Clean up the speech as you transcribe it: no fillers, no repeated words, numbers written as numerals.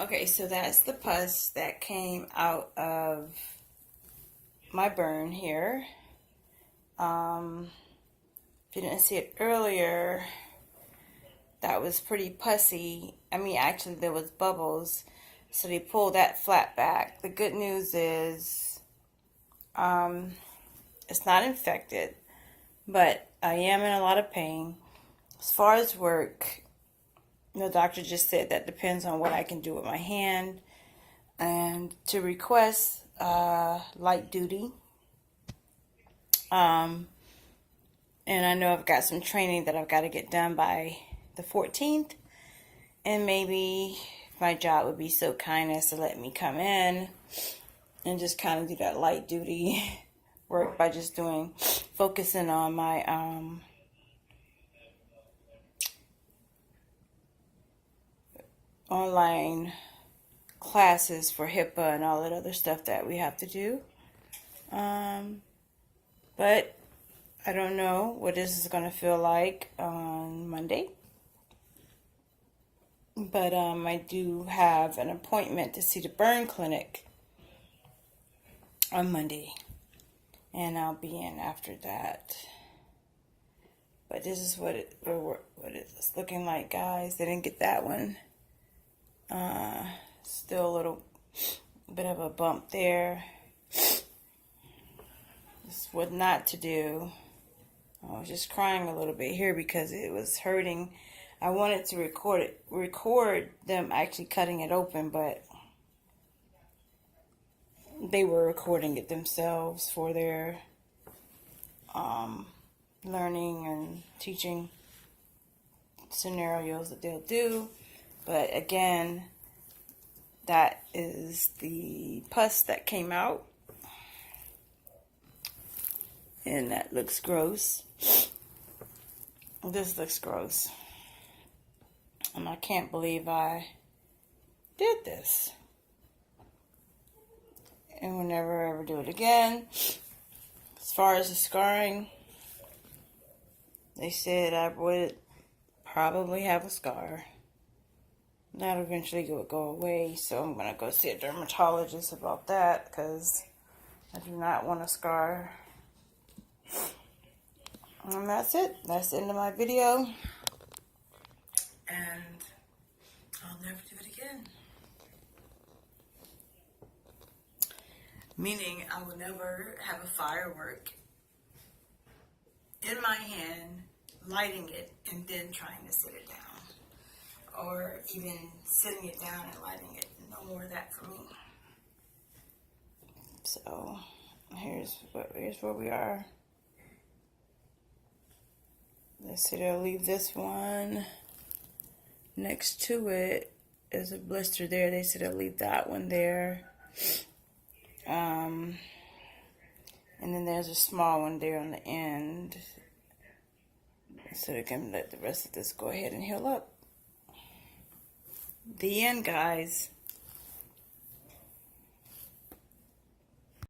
Okay, so that's the pus that came out of my burn here. If you didn't see it earlier, that was pretty pussy. I mean, actually, there was bubbles, so they pulled that flat back. The good news is, it's not infected, but I am in a lot of pain. As far as work, the doctor just said that depends on what I can do with my hand, and to request light duty. And I know I've got some training that I've got to get done by the 14th, and maybe my job would be so kind as to let me come in and just kind of do that light duty work by just focusing on my online classes for HIPAA and all that other stuff that we have to do. But I don't know what this is going to feel like on Monday. But I do have an appointment to see the burn clinic on Monday. And I'll be in after that. But this is what it's looking like, guys. They didn't get that one. Still a little bit of a bump there. This is what not to do. I was just crying a little bit here because it was hurting. I wanted to record them actually cutting it open, but they were recording it themselves for their learning and teaching scenarios that they'll do. But again, that is the pus that came out. And that looks gross. This looks gross. And I can't believe I did this. And we'll never ever do it again. As far as the scarring, they said I would probably have a scar. That eventually would go away. So I'm going to go see a dermatologist about that because I do not want a scar. And that's it. That's the end of my video. And I'll never do it again. Meaning I will never have a firework in my hand, lighting it, and then trying to set it down. Or even setting it down and lighting it. No more of that for me. So, here's where we are. Let's see, they'll leave this one. Next to it is a blister there. They said they'll leave that one there. And then there's a small one there on the end. So they can let the rest of this go ahead and heal up. The end, guys.